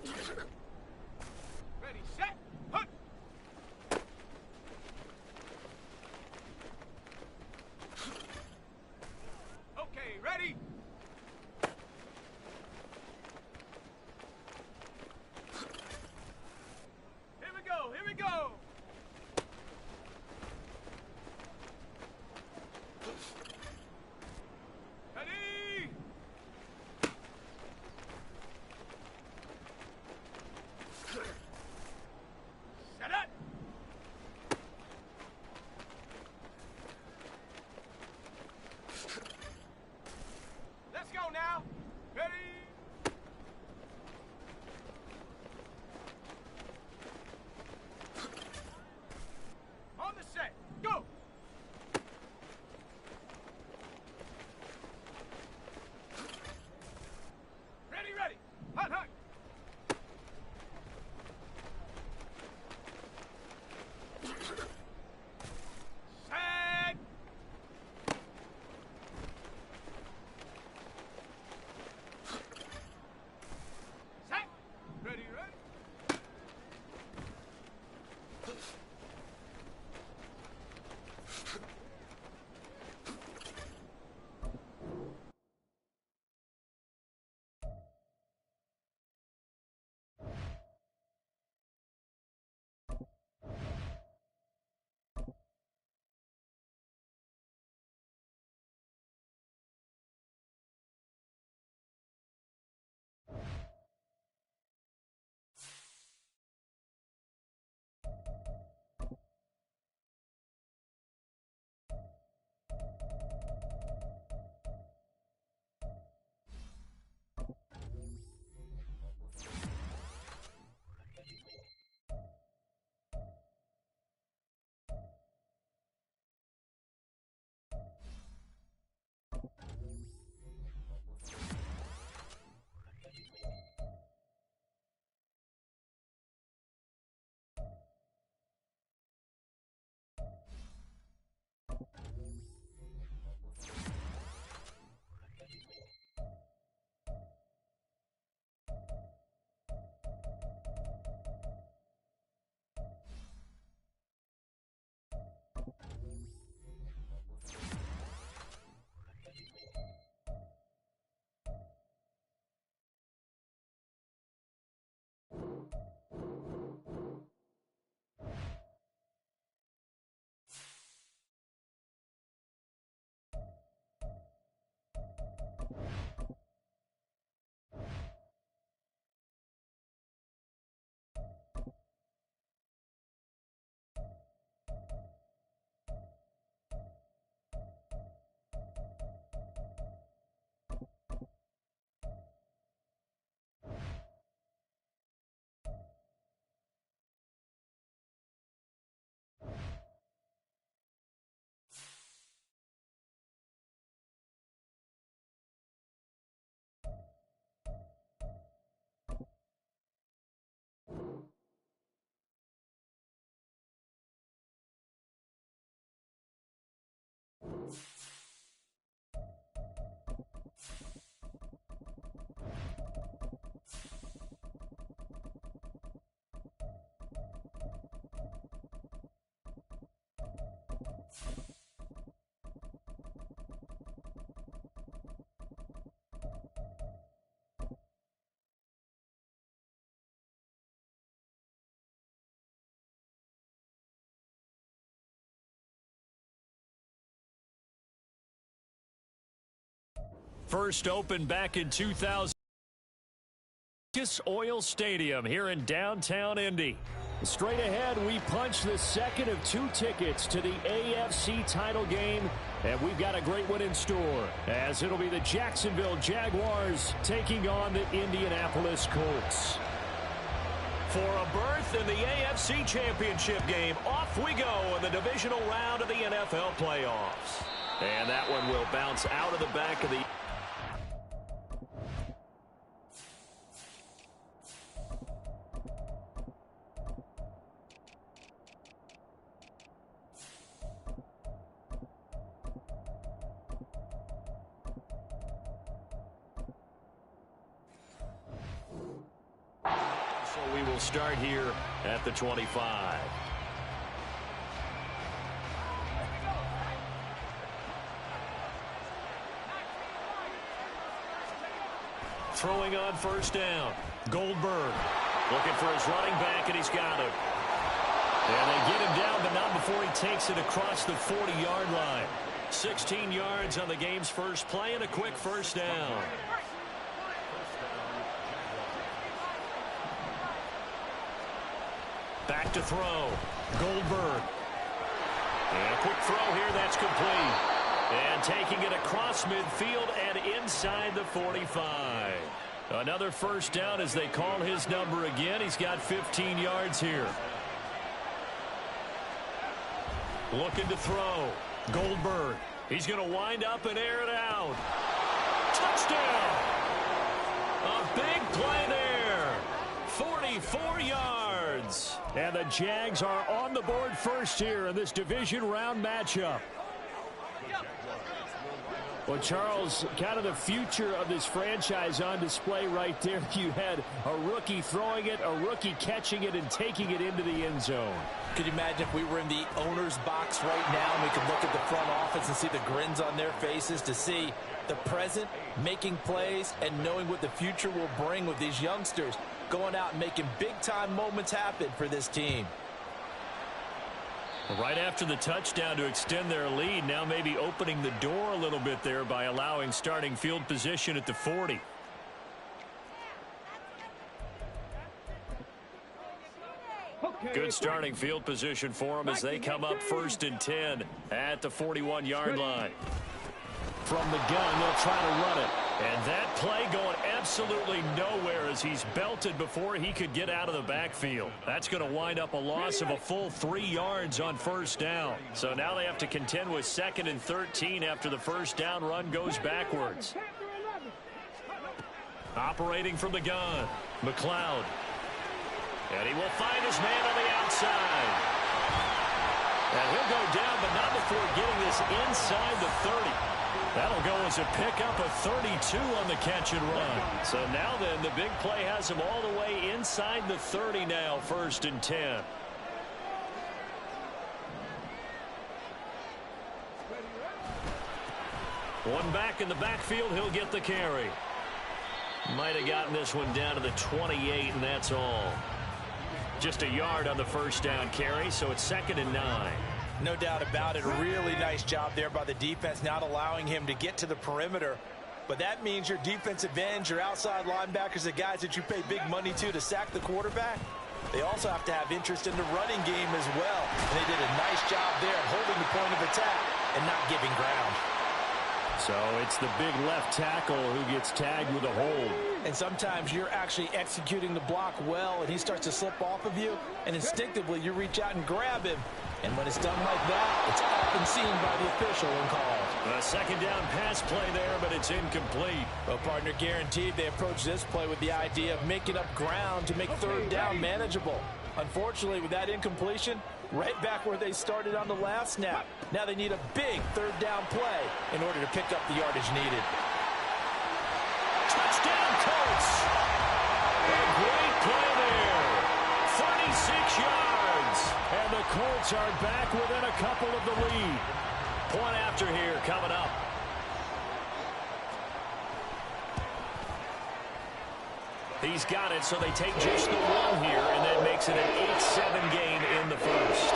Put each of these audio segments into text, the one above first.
Ready, set, hunt! Okay, ready? Here we go, here we go! Ready? Set up! Let's go now! Ready? On the set, go! Ready, ready! Hunt, hunt! Set! Set! Ready, ready? First opened back in 2000. Oil Stadium here in downtown Indy. Straight ahead, we punch the second of 2 tickets to the AFC title game, and we've got a great one in store, as it'll be the Jacksonville Jaguars taking on the Indianapolis Colts. For a berth in the AFC Championship game, off we go in the divisional round of the NFL playoffs. And that one will bounce out of the back of the... start here at the 25. Throwing on first down. Goldberg looking for his running back, and he's got him. And they get him down, but not before he takes it across the 40-yard line. 16 yards on the game's first play and a quick first down. Back to throw. Goldberg. And a quick throw here, that's complete. And taking it across midfield and inside the 45. Another first down as they call his number again. He's got 15 yards here. Looking to throw. Goldberg. He's going to wind up and air it out. Touchdown! A big play there. 44 yards. And the Jags are on the board first here in this division round matchup. Well, Charles, kind of the future of this franchise on display right there. You had a rookie throwing it, a rookie catching it, and taking it into the end zone. Could you imagine if we were in the owner's box right now and we could look at the front office and see the grins on their faces, to see the present making plays and knowing what the future will bring with these youngsters going out and making big-time moments happen for this team. Right after the touchdown to extend their lead, now maybe opening the door a little bit there by allowing starting field position at the 40. Good starting field position for them as they come up 1st and 10 at the 41-yard line. From the gun, they'll try to run it. And that play going absolutely nowhere as he's belted before he could get out of the backfield. That's going to wind up a loss of a full 3 yards on first down. So now they have to contend with 2nd and 13 after the first down run goes backwards. Operating from the gun, McLeod. And he will find his man on the outside. And he'll go down, but not before getting this inside the 30. That'll go as a pickup of 32 on the catch and run. So now then, the big play has him all the way inside the 30 now, 1st and 10. One back in the backfield, he'll get the carry. Might have gotten this one down to the 28, and that's all. Just a yard on the first down carry, so it's 2nd and 9. No doubt about it. Really nice job there by the defense, not allowing him to get to the perimeter. But that means your defensive ends, your outside linebackers, the guys that you pay big money to sack the quarterback, they also have to have interest in the running game as well. And they did a nice job there of holding the point of attack and not giving ground. So it's the big left tackle who gets tagged with a hold. And sometimes you're actually executing the block well, and he starts to slip off of you, and instinctively you reach out and grab him. And when it's done like that, it's often seen by the official and called. A 2nd down pass play there, but it's incomplete. Well, partner, guaranteed they approach this play with the idea of making up ground to make 3rd down manageable. Unfortunately, with that incompletion, right back where they started on the last snap. Now they need a big 3rd down play in order to pick up the yardage needed. Touchdown, Colts! A great play there. 36 yards. And the Colts are back within a couple of the lead. Point after here coming up. He's got it, so they take just the one here, and that makes it an 8-7 game in the first.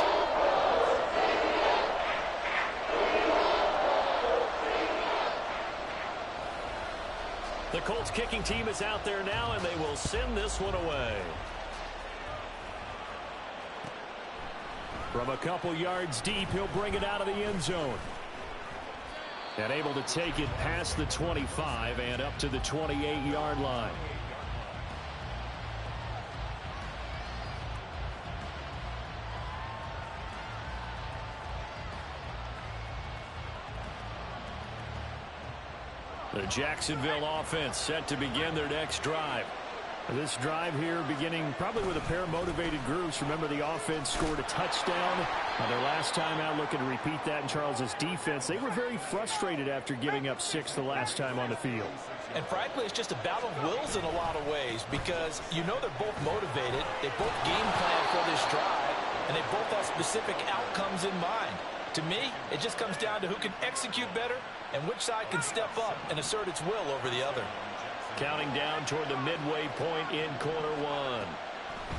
The Colts kicking team is out there now, and they will send this one away. From a couple yards deep, he'll bring it out of the end zone. And able to take it past the 25 and up to the 28-yard line. The Jacksonville offense set to begin their next drive. This drive here beginning probably with a pair of motivated groups. Remember, the offense scored a touchdown their last time out. Looking to repeat that in Charles's defense. They were very frustrated after giving up 6 the last time on the field. And frankly, it's just a battle of wills in a lot of ways because you know they're both motivated. They both game plan for this drive, and they both have specific outcomes in mind. To me, it just comes down to who can execute better and which side can step up and assert its will over the other. Counting down toward the midway point in quarter one.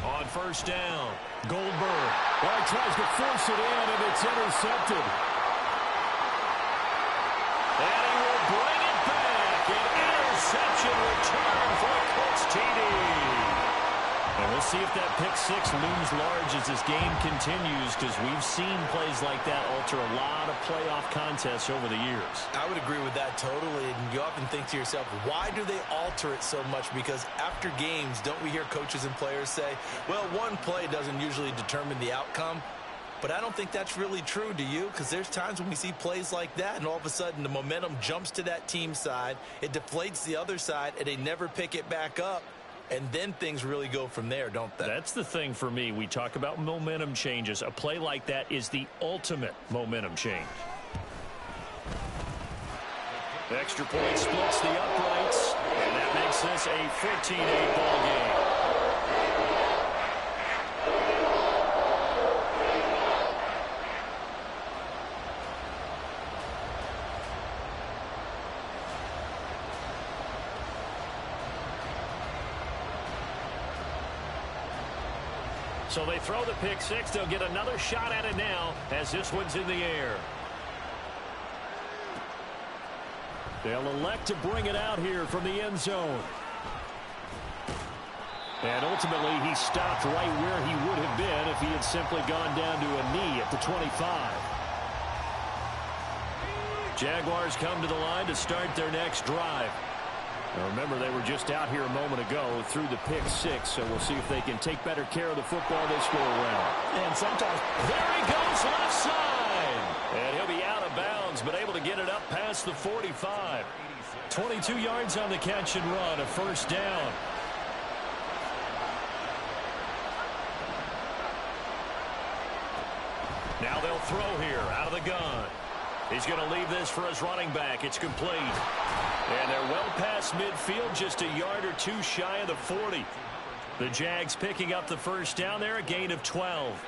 On first down, Goldberg. Well, he tries to force it in, and it's intercepted. And he will bring it back. An interception return for a Colts TD. And we'll see if that pick six looms large as this game continues, because we've seen plays like that alter a lot of playoff contests over the years. I would agree with that totally. And you often think to yourself, why do they alter it so much? Because after games, don't we hear coaches and players say, well, one play doesn't usually determine the outcome. But I don't think that's really true, do you? Because there's times when we see plays like that, and all of a sudden the momentum jumps to that team side. It deflates the other side, and they never pick it back up. And then things really go from there, don't they? That's the thing for me. We talk about momentum changes. A play like that is the ultimate momentum change. The extra point splits the uprights, and that makes this a 14-8 ball game. So they throw the pick six. They'll get another shot at it now as this one's in the air. They'll elect to bring it out here from the end zone. And ultimately, he stopped right where he would have been if he had simply gone down to a knee at the 25. Jaguars come to the line to start their next drive. Now remember, they were just out here a moment ago through the pick six, so we'll see if they can take better care of the football this go around. And sometimes, there he goes, left side. And he'll be out of bounds, but able to get it up past the 45. 22 yards on the catch and run, a first down. Now they'll throw here out of the gun. He's going to leave this for his running back. It's complete. And they're well past midfield, just a yard or two shy of the 40. The Jags picking up the first down there, a gain of 12.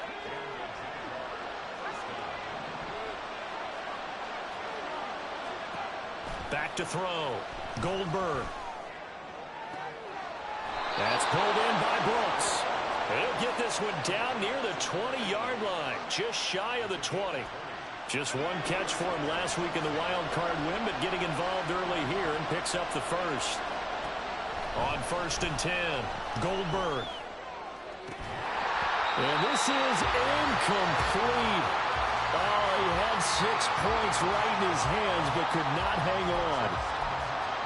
Back to throw. Goldberg. That's pulled in by Brooks. He'll get this one down near the 20-yard line, just shy of the 20. Just one catch for him last week in the wild card win, but getting involved early here and picks up the first. On 1st and 10, Goldberg. And this is incomplete. Oh, he had 6 points right in his hands, but could not hang on.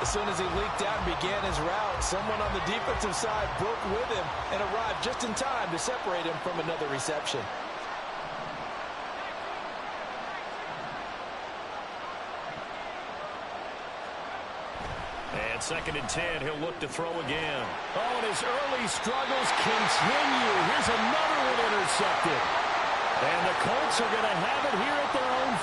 As soon as he leaked out and began his route, someone on the defensive side broke with him and arrived just in time to separate him from another reception. And 2nd and 10, he'll look to throw again. Oh, and his early struggles continue. Here's another one intercepted. And the Colts are going to have it here at their own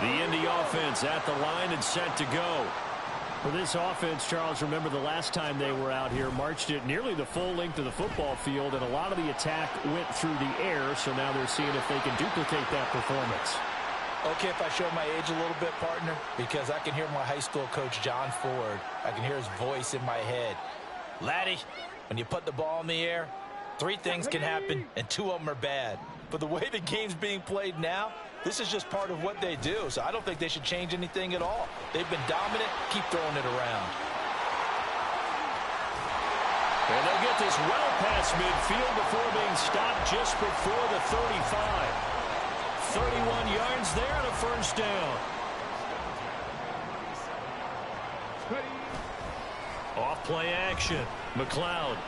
15. The Indy offense at the line and set to go. For this offense, Charles, remember the last time they were out here, marched it nearly the full length of the football field, and a lot of the attack went through the air, so now they're seeing if they can duplicate that performance. Okay, if I show my age a little bit, partner, because I can hear my high school coach, John Ford. I can hear his voice in my head. Laddie, when you put the ball in the air, 3 things can happen, and 2 of them are bad. But the way the game's being played now, this is just part of what they do, so I don't think they should change anything at all. They've been dominant. Keep throwing it around. And they'll get this well past midfield before being stopped just before the 35. 31 yards there and a first down. Off play action. McLeod.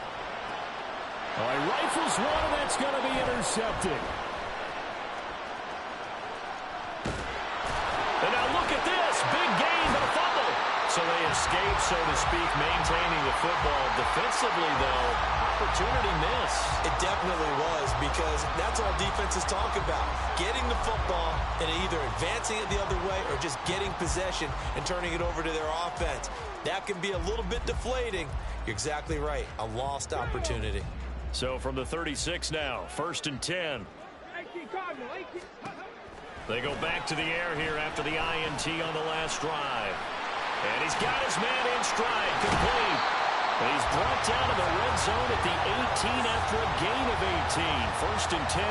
Oh, he rifles one, and that's going to be intercepted. And now look at this. Big gain, but a fumble. So they have escape, so to speak, maintaining the football. Defensively, though, opportunity miss. It definitely was, because that's all defenses talk about. Getting the football and either advancing it the other way or just getting possession and turning it over to their offense. That can be a little bit deflating. You're exactly right. A lost opportunity. So from the 36 now, 1st and 10. They go back to the air here after the INT on the last drive. And he's got his man in stride, complete. He's brought down to the red zone at the 18 after a gain of 18. 1st and 10.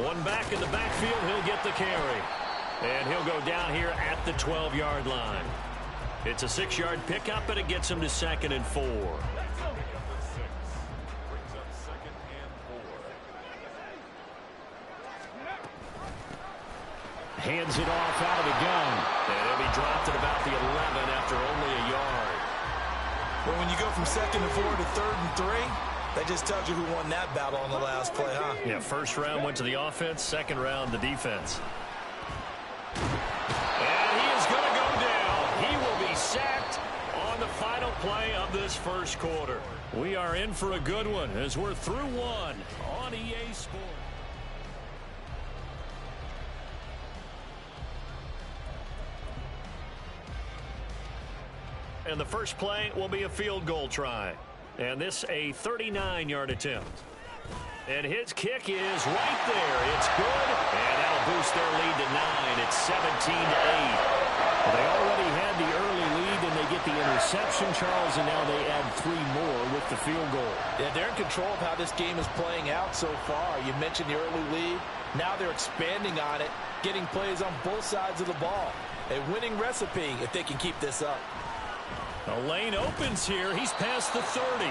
One back in the backfield, he'll get the carry. And he'll go down here at the 12-yard line. It's a 6-yard pickup, and it gets him to 2nd and 4. Hands it off out of the gun. And he'll be dropped at about the 11 after only a yard. Well, when you go from 2nd and 4 to 3rd and 3, that just tells you who won that battle on the last play, huh? Yeah, 1st round went to the offense, 2nd round the defense. And he is going to go down. He will be sacked on the final play of this 1st quarter. We are in for a good one as we're through one on EA Sports. And the first play will be a field goal try. And this a 39-yard attempt. And his kick is right there. It's good. And that'll boost their lead to 9. It's 17-8. Well, they already had the early lead, and they get the interception, Charles, and now they add 3 more with the field goal. Yeah, they're in control of how this game is playing out so far. You mentioned the early lead. Now they're expanding on it, getting plays on both sides of the ball. A winning recipe if they can keep this up. The lane opens here. He's past the 30.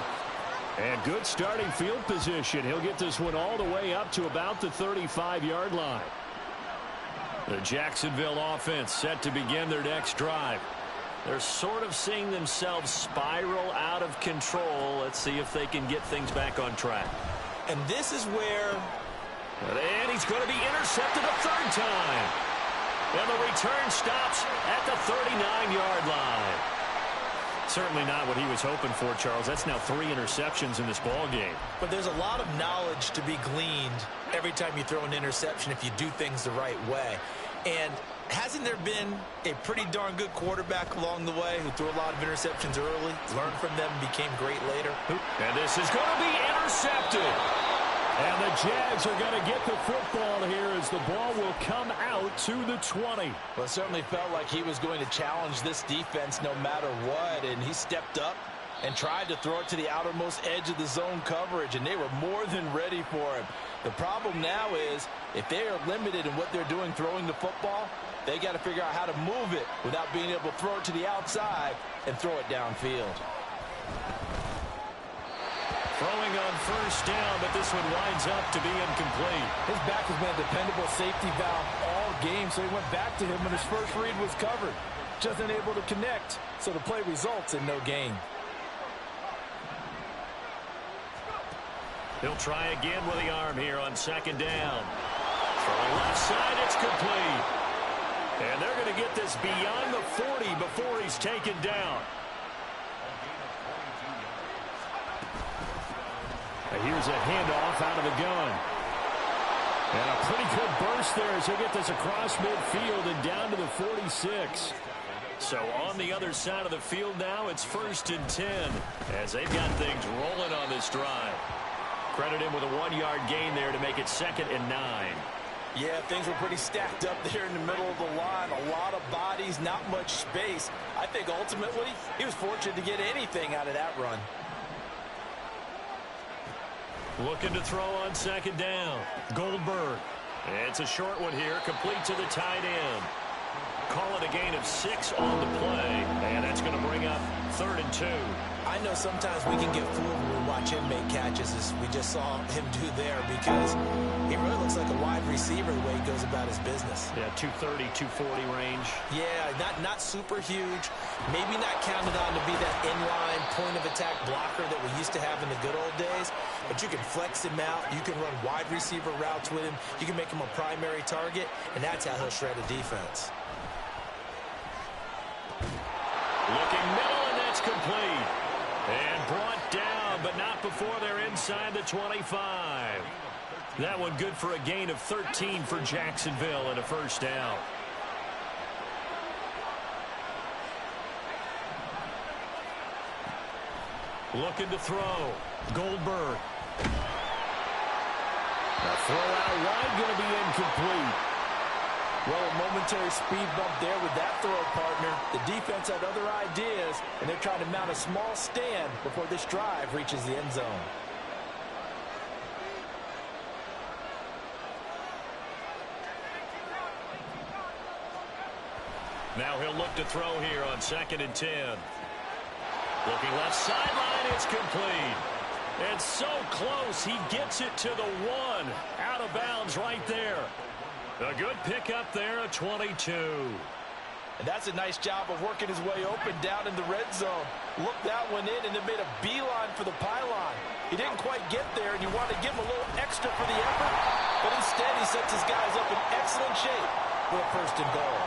And good starting field position. He'll get this one all the way up to about the 35-yard line. The Jacksonville offense set to begin their next drive. They're sort of seeing themselves spiral out of control. Let's see if they can get things back on track. And this is where... And he's going to be intercepted a 3rd time. And the return stops at the 39-yard line. Certainly not what he was hoping for, Charles. That's now 3 interceptions in this ball game. But there's a lot of knowledge to be gleaned every time you throw an interception if you do things the right way. And hasn't there been a pretty darn good quarterback along the way who threw a lot of interceptions early, learned from them, and became great later? And this is going to be intercepted. And the Jags are going to get the football here as the ball will come out to the 20. Well, it certainly felt like he was going to challenge this defense no matter what, and he stepped up and tried to throw it to the outermost edge of the zone coverage, and they were more than ready for him. The problem now is if they are limited in what they're doing throwing the football, they got to figure out how to move it without being able to throw it to the outside and throw it downfield. Throwing on 1st down, but this one winds up to be incomplete. His back has been a dependable safety valve all game, so he went back to him when his first read was covered. Just unable to connect, so the play results in no gain. He'll try again with the arm here on 2nd down. From the left side, it's complete. And they're going to get this beyond the 40 before he's taken down. Here's a handoff out of the gun. And a pretty good burst there as he'll get this across midfield and down to the 46. So on the other side of the field now, it's 1st and 10 as they've got things rolling on this drive. Credit him with a 1-yard gain there to make it 2nd and 9. Yeah, things were pretty stacked up there in the middle of the line. A lot of bodies, not much space. I think ultimately he was fortunate to get anything out of that run. Looking to throw on 2nd down. Goldberg. It's a short one here, complete to the tight end. call it a gain of 6 on the play. And that's going to bring up 3rd and 2. I know sometimes we can get fooled when we watch him make catches, as we just saw him do there, because he really looks like a wide receiver the way he goes about his business. Yeah, 230, 240 range. Yeah, not super huge. Maybe not counted on to be that inline point-of-attack blocker that we used to have in the good old days, but you can flex him out. You can run wide receiver routes with him. You can make him a primary target, and that's how he'll shred a defense. Looking middle, and that's complete. And brought down, but not before they're inside the 25. That one good for a gain of 13 for Jacksonville and a first down. Looking to throw. Goldberg. A throw out wide, going to be incomplete. Well, a momentary speed bump there with that throw, partner. The defense had other ideas, and they're trying to mount a small stand before this drive reaches the end zone. Now he'll look to throw here on 2nd and 10. Looking left sideline, it's complete. And so close, he gets it to the 1. Out of bounds right there. A good pickup there at 22. And that's a nice job of working his way open down in the red zone. Looked that one in and then made a beeline for the pylon. He didn't quite get there, and you want to give him a little extra for the effort, but instead he sets his guys up in excellent shape for a 1st and goal.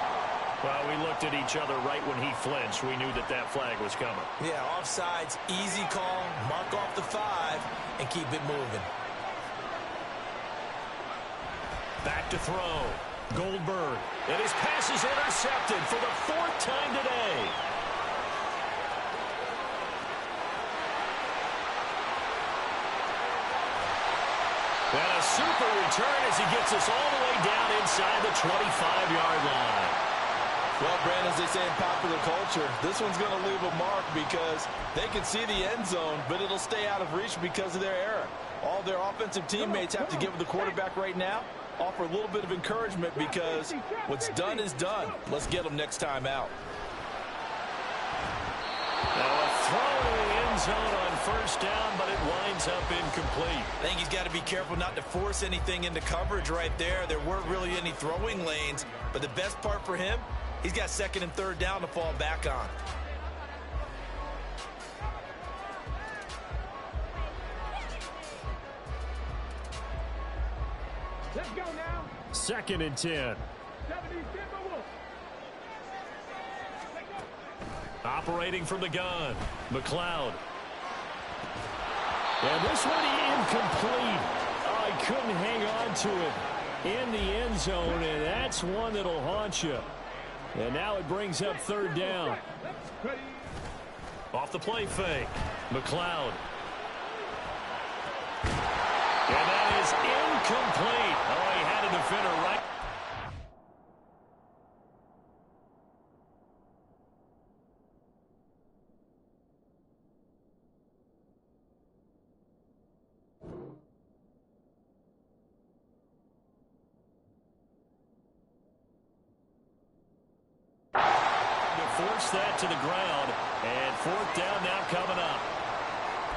Well, we looked at each other right when he flinched. We knew that flag was coming. Yeah, offsides, easy call, mark off the 5, and keep it moving. Back to throw. Goldberg. And his pass is intercepted for the 4th time today. And a super return as he gets us all the way down inside the 25-yard line. Well, Brandon, as they say in popular culture, this one's going to leave a mark because they can see the end zone, but it'll stay out of reach because of their error. All their offensive teammates have to give the quarterback right now, offer a little bit of encouragement because what's done is done. Let's get them next time out. Now a throw to the end zone on 1st down, but it winds up incomplete. I think he's got to be careful not to force anything into coverage right there. There weren't really any throwing lanes, but the best part for him, he's got 2nd and 3rd down to fall back on. Let's go now. 2nd and 10. Operating from the gun. McLeod. And this one incomplete. Oh, he couldn't hang on to it in the end zone, and that's one that'll haunt you. And now it brings up 3rd down. Off the play fake. McLeod. And that is incomplete. Oh, he had a defender right. Force that to the ground, and 4th down now coming up.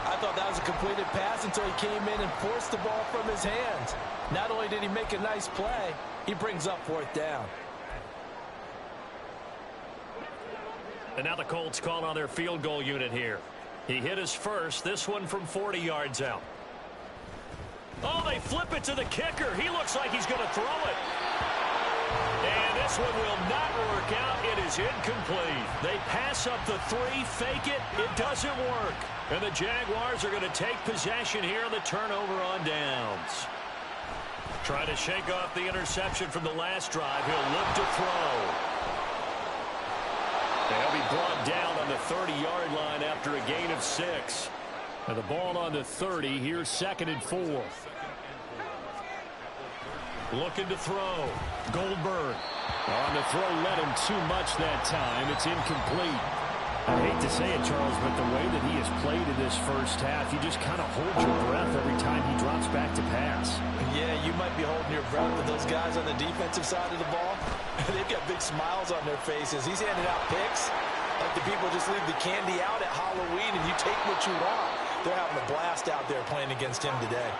I thought that was a completed pass until he came in and forced the ball from his hands. Not only did he make a nice play, he brings up 4th down. And now the Colts call on their field goal unit here. He hit his first, this one from 40 yards out. Oh, they flip it to the kicker. He looks like he's going to throw it. And this one will not work out. It is incomplete. They pass up the 3, fake it. It doesn't work. And the Jaguars are going to take possession here on the turnover on downs. Trying to shake off the interception from the last drive. He'll look to throw. They'll be brought down on the 30-yard line after a gain of 6. And the ball on the 30. Here's 2nd and 4. Looking to throw. Goldberg. On the throw, led him too much that time. It's incomplete. I hate to say it, Charles, but the way that he has played in this first half, you just kind of hold your breath every time he drops back to pass. Yeah, you might be holding your breath, but those guys on the defensive side of the ball, they've got big smiles on their faces. He's handing out picks like the people just leave the candy out at Halloween and you take what you want. They're having a blast out there playing against him today.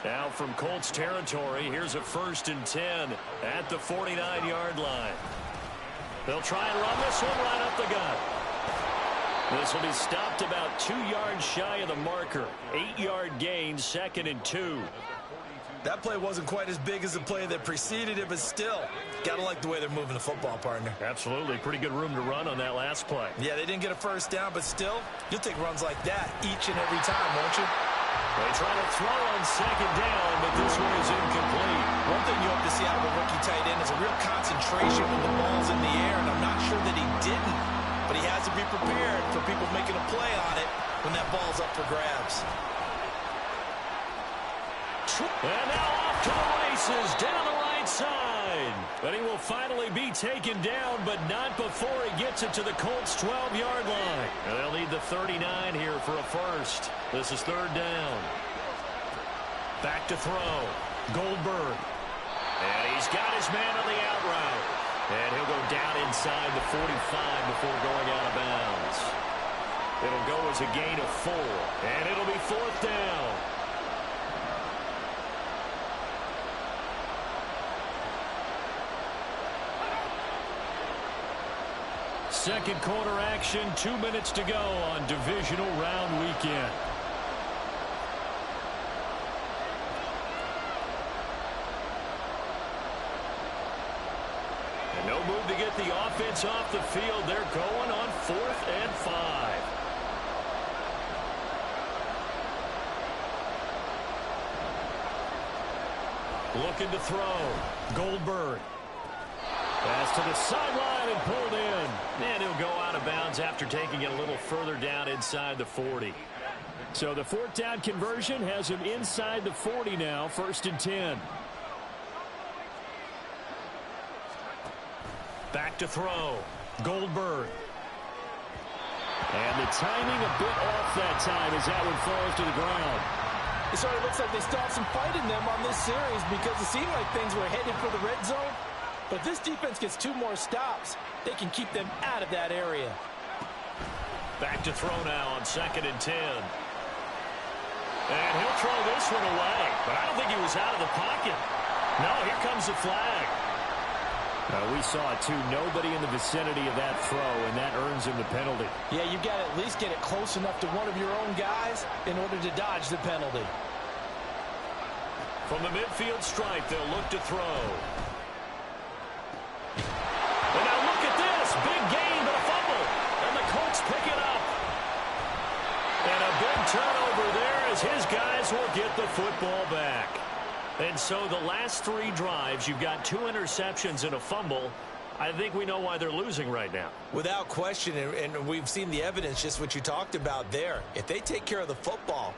Now from Colts territory, here's a 1st and 10 at the 49-yard line. They'll try and run this one right up the gut. This will be stopped about 2 yards shy of the marker. 8-yard gain, 2nd and 2. That play wasn't quite as big as the play that preceded it, but still, got to like the way they're moving the football, partner. Absolutely. Pretty good room to run on that last play. Yeah, they didn't get a first down, but still, you'll take runs like that each and every time, won't you? They try to throw on 2nd down, but this one is incomplete. One thing you hope to see out of a rookie tight end is a real concentration when the ball's in the air, and I'm not sure that he didn't. But he has to be prepared for people making a play on it when that ball's up for grabs. And now off to the races down the right side. But he will finally be taken down, but not before he gets it to the Colts' 12-yard line. And they'll need the 39 here for a first. This is 3rd down. Back to throw. Goldberg. And he's got his man on the out route. And he'll go down inside the 45 before going out of bounds. It'll go as a gain of 4. And it'll be 4th down. Second quarter action, 2 minutes to go on divisional round weekend. And no move to get the offense off the field. They're going on 4th and 5. Looking to throw. Goldberg. Pass to the sideline and pulled in. And he'll go out of bounds after taking it a little further down inside the 40. So the 4th down conversion has him inside the 40 now, 1st and 10. Back to throw. Goldberg. And the timing a bit off that time as that one falls to the ground. It sort of looks like they still have some fight in them on this series because it seemed like things were headed for the red zone. But if this defense gets 2 more stops, they can keep them out of that area. Back to throw now on 2nd and 10. And he'll throw this one away. But I don't think he was out of the pocket. No, here comes the flag. We saw it, too. Nobody in the vicinity of that throw, and that earns him the penalty. Yeah, you've got to at least get it close enough to one of your own guys in order to dodge the penalty. From the midfield stripe, they'll look to throw. And now look at this. Big gain, but a fumble. And the Colts pick it up. And a big turnover there as his guys will get the football back. And so the last 3 drives, you've got 2 interceptions and a fumble. I think we know why they're losing right now. Without question, and we've seen the evidence, just what you talked about there. If they take care of the football,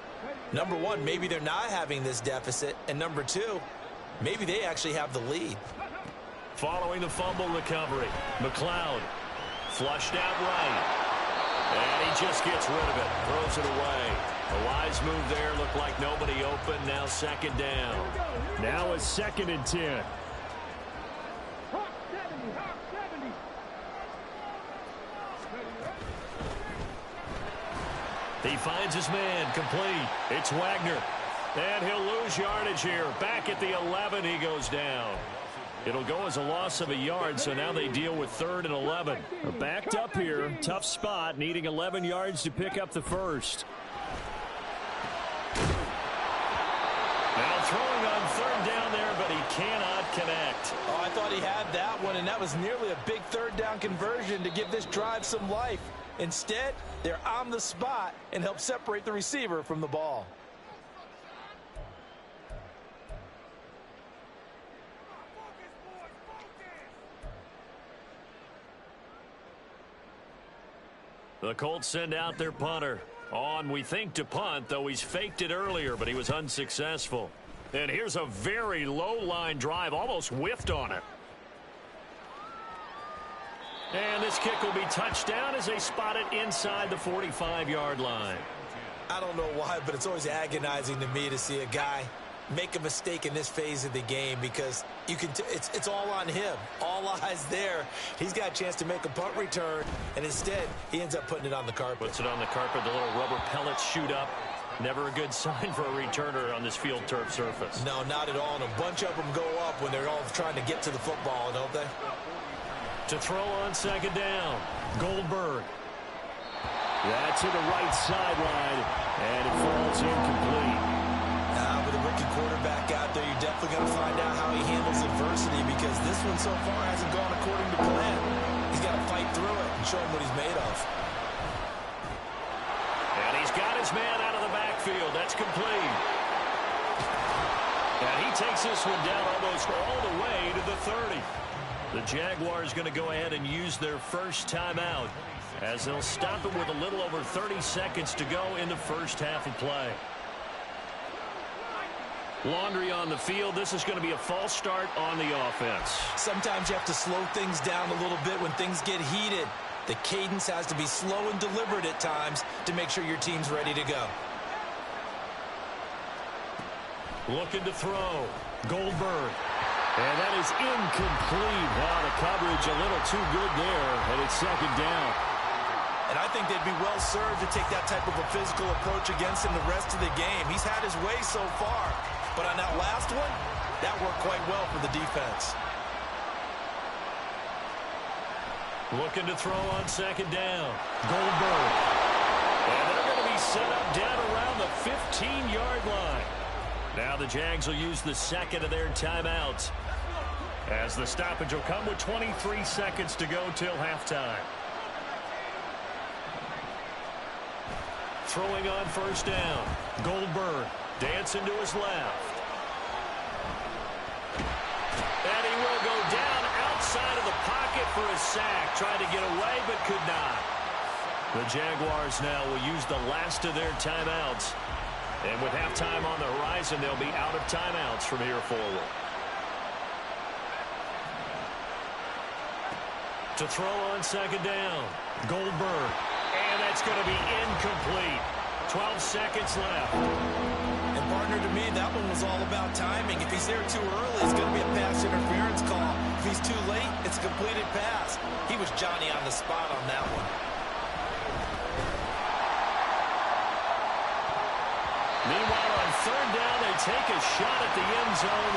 number 1, maybe they're not having this deficit. And number 2, maybe they actually have the lead. Following the fumble recovery, McLeod flushed out right. And he just gets rid of it, throws it away. A wise move there, looked like nobody open, now 2nd down. Now it's 2nd and 10. He finds his man, complete. It's Wagner. And he'll lose yardage here. Back at the 11, he goes down. It'll go as a loss of a yard, so now they deal with 3rd and 11. They're backed up here. Tough spot, needing 11 yards to pick up the first. Now throwing on 3rd down there, but he cannot connect. Oh, I thought he had that one, and that was nearly a big 3rd down conversion to give this drive some life. Instead, they're on the spot and help separate the receiver from the ball. The Colts send out their punter. On, we think, to punt, though he's faked it earlier, but he was unsuccessful. And here's a very low-line drive, almost whiffed on it. And this kick will be touched down as they spot it inside the 45-yard line. I don't know why, but it's always agonizing to me to see a guy make a mistake in this phase of the game because you can it's all on him. All eyes there. He's got a chance to make a punt return, and instead he ends up putting it on the carpet. Puts it on the carpet. The little rubber pellets shoot up. Never a good sign for a returner on this field turf surface. No, not at all. And a bunch of them go up when they're all trying to get to the football, don't they? To throw on second down, Goldberg. That's to the right sideline, and it falls incomplete. With a rookie quarterback out there, you're definitely going to find out how he handles adversity because this one so far hasn't gone according to plan. He's got to fight through it and show him what he's made of. And he's got his man out of the backfield. That's complete. And he takes this one down almost all the way to the 30. The Jaguars going to go ahead and use their first timeout as they'll stop it with a little over 30 seconds to go in the first half of play. Laundry on the field. This is going to be a false start on the offense. Sometimes you have to slow things down a little bit when things get heated. The cadence has to be slow and deliberate at times to make sure your team's ready to go. Looking to throw. Goldberg. And that is incomplete. Now the coverage a little too good there, and it's second down. And I think they'd be well served to take that type of a physical approach against him the rest of the game. He's had his way so far. But on that last one, that worked quite well for the defense. Looking to throw on second down. Goldberg. And they're going to be set up down around the 15-yard line. Now the Jags will use the second of their timeouts, as the stoppage will come with 23 seconds to go till halftime. Throwing on first down. Goldberg dancing to his left. And he will go down outside of the pocket for a sack. Tried to get away but could not. The Jaguars now will use the last of their timeouts. And with halftime on the horizon, they'll be out of timeouts from here forward. To throw on second down. Goldberg. And that's going to be incomplete. 12 seconds left. And partner, to me, that one was all about timing. If he's there too early, it's going to be a pass interference call. If he's too late, it's a completed pass. He was Johnny on the spot on that one. Meanwhile, on third down, they take a shot at the end zone,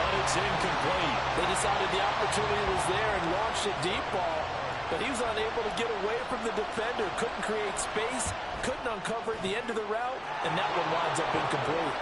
but it's incomplete. They decided the opportunity was there and launched a deep ball, but he was unable to get away from the defender, couldn't create space, couldn't uncover at the end of the route, and that one winds up incomplete.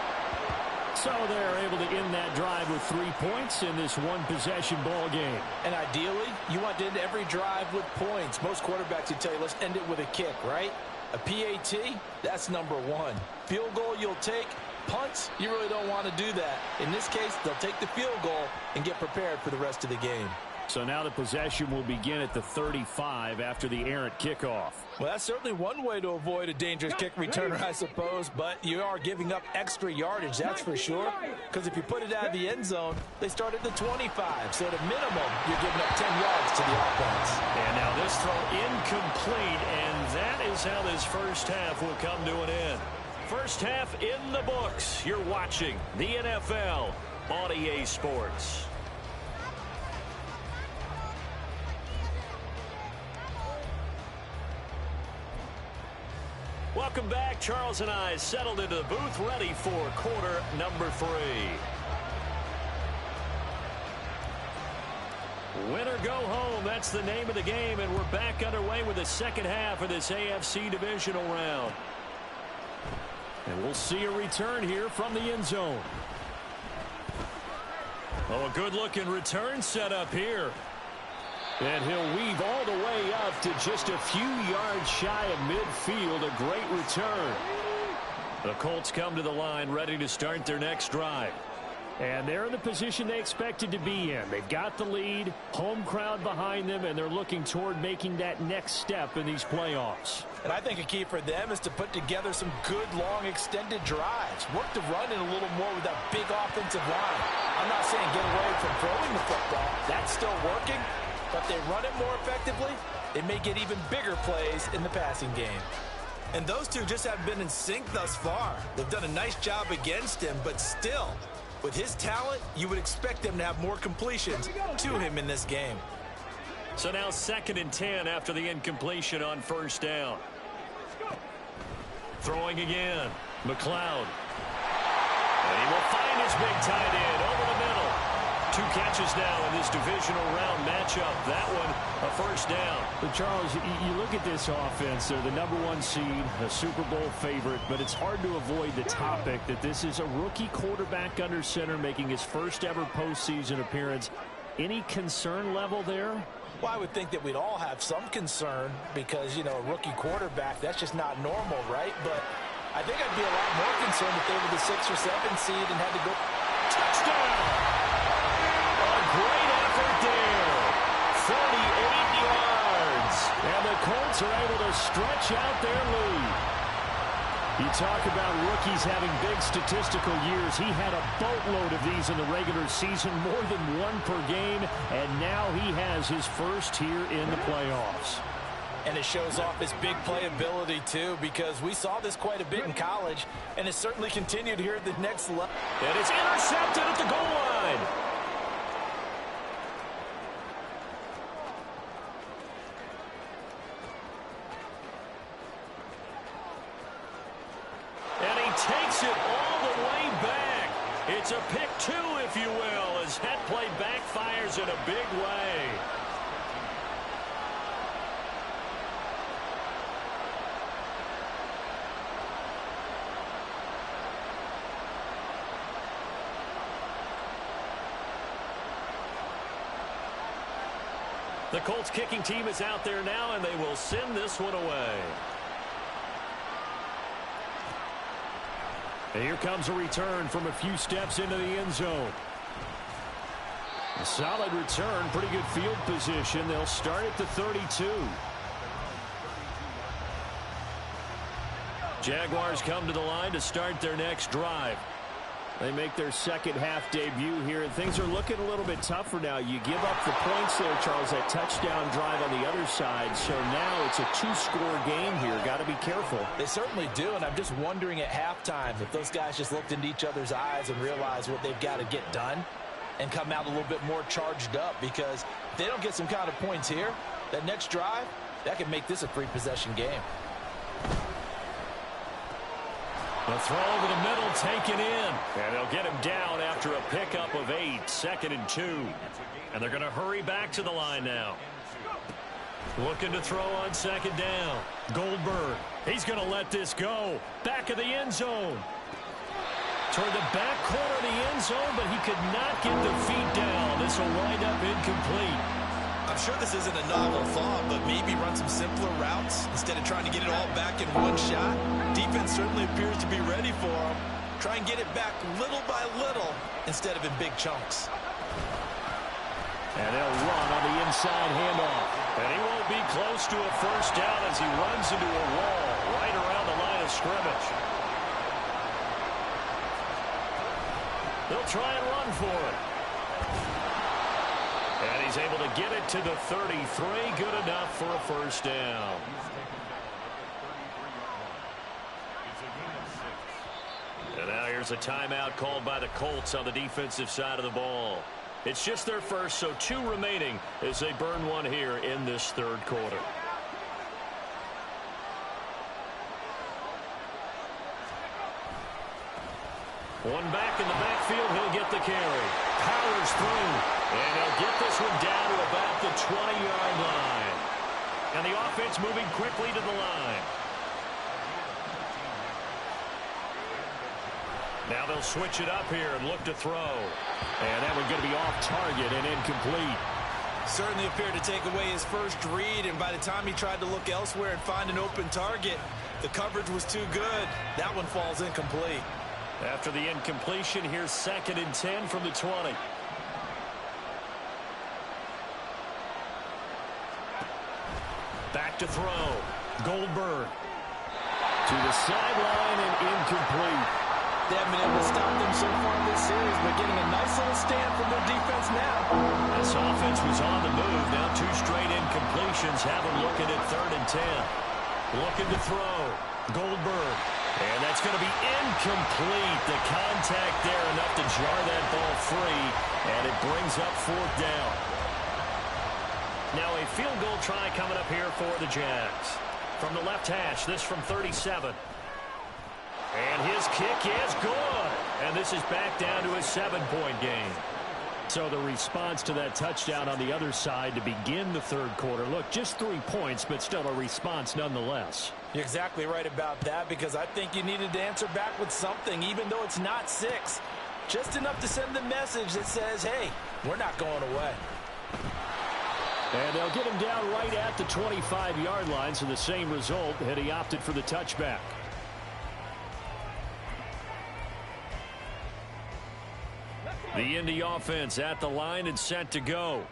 So they're able to end that drive with 3 points in this one-possession ball game. And ideally, you want to end every drive with points. Most quarterbacks would tell you, let's end it with a kick, right? A PAT, that's number one. Field goal you'll take. Punts, you really don't want to do that. In this case, they'll take the field goal and get prepared for the rest of the game. So now the possession will begin at the 35 after the errant kickoff. Well, that's certainly one way to avoid a dangerous kick returner, I suppose, but you are giving up extra yardage, that's for sure. Because if you put it out of the end zone, they start at the 25. So at a minimum, you're giving up 10 yards to the offense. And now this throw incomplete, and that is how this first half will come to an end. First half in the books. You're watching the NFL on EA Sports. Welcome back. Charles and I settled into the booth, ready for quarter number 3. Win or go home, that's the name of the game, and we're back underway with the second half of this AFC divisional round. And we'll see a return here from the end zone. Oh, a good-looking return set up here. And he'll weave all the way up to just a few yards shy of midfield. A great return. The Colts come to the line ready to start their next drive. And they're in the position they expected to be in. They've got the lead, home crowd behind them, and they're looking toward making that next step in these playoffs. And I think a key for them is to put together some good, long, extended drives. Work the run in a little more with that big offensive line. I'm not saying get away from throwing the football. That's still working. but they run it more effectively, they may get even bigger plays in the passing game. And those two just haven't been in sync thus far. They've done a nice job against him, but still, with his talent, you would expect them to have more completions to him in this game. So now 2nd and 10 after the incompletion on first down. Throwing again, McLeod. And he will find his big tight end over the middle. 2 catches now in this divisional round matchup. That one, a first down. But Charles, you look at this offense. They're the #1 seed, a Super Bowl favorite, but it's hard to avoid the topic that this is a rookie quarterback under center making his first ever postseason appearance. Any concern level there? Well, I would think that we'd all have some concern because, you know, a rookie quarterback, that's just not normal, right? But I think I'd be a lot more concerned if they were the 6th or 7th seed and had to go. Touchdown! A great effort there. 48 yards. And the Colts are able to stretch out their lead. You talk about rookies having big statistical years. He had a boatload of these in the regular season, more than 1 per game, and now he has his first here in the playoffs. And it shows off his big playability, too, because we saw this quite a bit in college, and it certainly continued here at the next level. And it's intercepted at the goal line. And he takes it all the way back. It's a pick 2, if you will, as that play backfires in a big way. The Colts kicking team is out there now, and they will send this one away. And here comes a return from a few steps into the end zone. A solid return, pretty good field position. They'll start at the 32. Jaguars come to the line to start their next drive. They make their second half debut here, and things are looking a little bit tougher now. You give up the points there, Charles, that touchdown drive on the other side. So now it's a 2-score game here. Got to be careful. They certainly do, and I'm just wondering at halftime if those guys just looked into each other's eyes and realized what they've got to get done and come out a little bit more charged up, because if they don't get some kind of points here, that next drive, that could make this a 3-possession game. The throw over the middle taken in. And they'll get him down after a pickup of 8. 2nd and 2. And they're going to hurry back to the line now. Looking to throw on 2nd down. Goldberg. He's going to let this go. Back of the end zone. Toward the back corner of the end zone, but he could not get the feet down. This will wind up incomplete. I'm sure this isn't a novel thought, but maybe run some simpler routes instead of trying to get it all back in one shot. Defense certainly appears to be ready for him. Try and get it back little by little instead of in big chunks. And they'll run on the inside handoff. And he won't be close to a first down as he runs into a wall right around the line of scrimmage. They'll try and run for it. And he's able to get it to the 33. Good enough for a first down. And now here's a timeout called by the Colts on the defensive side of the ball. It's just their first, so 2 remaining as they burn one here in this 3rd quarter. One back in the backfield, he'll get the carry. Powers through, and he'll get this one down to about the 20-yard line. And the offense moving quickly to the line. Now they'll switch it up here and look to throw. And that one's going to be off target and incomplete. Certainly appeared to take away his first read, and by the time he tried to look elsewhere and find an open target, the coverage was too good. That one falls incomplete. After the incompletion, here's 2nd and 10 from the 20. Back to throw. Goldberg. To the sideline and incomplete. They haven't been able to stop so far this series, but getting a nice little stand from their defense now. This offense was on the move. Now 2 straight incompletions. Have them looking at 3rd and 10. Looking to throw. Goldberg. And that's going to be incomplete. The contact there enough to jar that ball free. And it brings up 4th down. Now a field goal try coming up here for the Jags. From the left hash, this from 37. And his kick is good. And this is back down to a 7-point game. So the response to that touchdown on the other side to begin the 3rd quarter. Look, just 3 points, but still a response nonetheless. You're exactly right about that, because I think you needed to answer back with something, even though it's not 6. Just enough to send the message that says, hey, we're not going away. And they'll get him down right at the 25-yard line, so the same result had he opted for the touchback. The Indy offense at the line and set to go.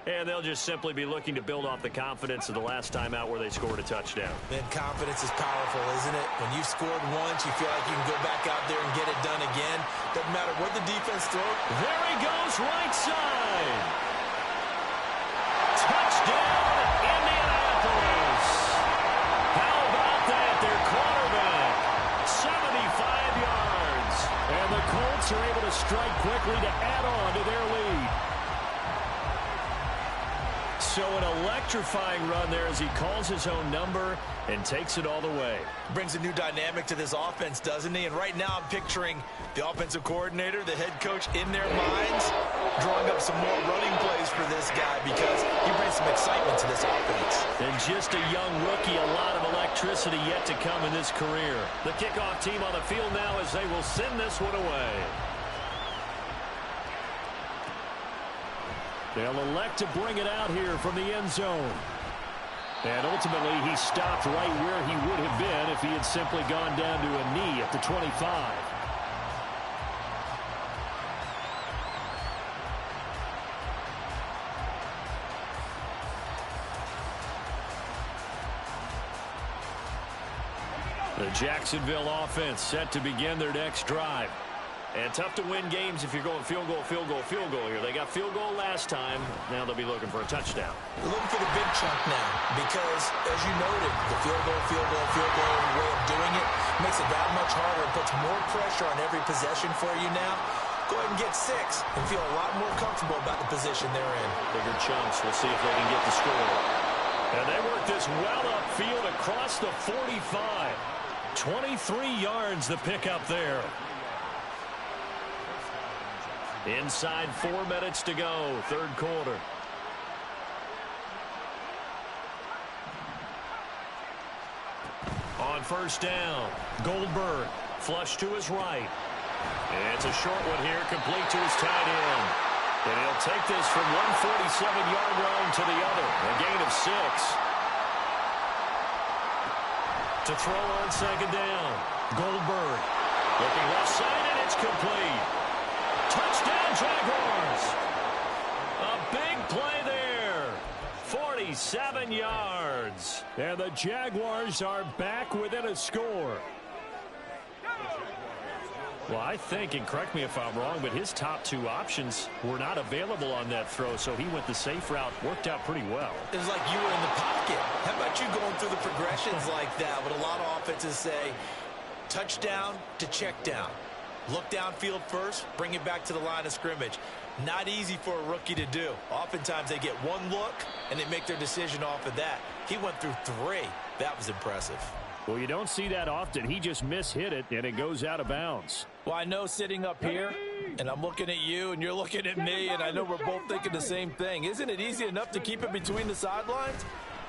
And they'll just simply be looking to build off the confidence of the last time out where they scored a touchdown. Then confidence is powerful, isn't it? When you've scored once, you feel like you can go back out there and get it done again. Doesn't matter what the defense throws. There he goes, right side. Touchdown, Indianapolis. How about that? Their quarterback, 75 yards. And the Colts are able to strike quickly to add on to their lead. So an electrifying run there as he calls his own number and takes it all the way. Brings a new dynamic to this offense, doesn't he? And right now I'm picturing the offensive coordinator, the head coach in their minds, drawing up some more running plays for this guy because he brings some excitement to this offense. And just a young rookie, a lot of electricity yet to come in this career. The kickoff team on the field now as they will send this one away. They'll elect to bring it out here from the end zone. And ultimately, he stopped right where he would have been if he had simply gone down to a knee at the 25. The Jacksonville offense set to begin their next drive. And tough to win games if you're going field goal, field goal, field goal here. They got field goal last time. Now they'll be looking for a touchdown. They're looking for the big chunk now because, as you noted, the field goal way of doing it makes it that much harder and puts more pressure on every possession for you now. Go ahead and get 6 and feel a lot more comfortable about the position they're in. Bigger chunks. We'll see if they can get the score. And they work this well upfield across the 45. 23 yards the pickup there. Inside 4 minutes to go, 3rd quarter. On 1st down, Goldberg, flush to his right. It's a short one here, complete to his tight end. And he'll take this from 147-yard line to the other, a gain of 6. To throw on 2nd down, Goldberg, looking left side, and it's complete. Touchdown, Jaguars. A big play there. 47 yards. And the Jaguars are back within a score. Well, I think, and correct me if I'm wrong, but his top 2 options were not available on that throw, so he went the safe route. Worked out pretty well. It was like you were in the pocket. How about you going through the progressions like that? What a lot of offenses say, touchdown to check down. Look downfield first, bring it back to the line of scrimmage. Not easy for a rookie to do. Oftentimes they get 1 look, and they make their decision off of that. He went through 3. That was impressive. Well, you don't see that often. He just mishit it, and it goes out of bounds. Well, I know sitting up here, and I'm looking at you, and you're looking at me, and I know we're both thinking the same thing. Isn't it easy enough to keep it between the sidelines?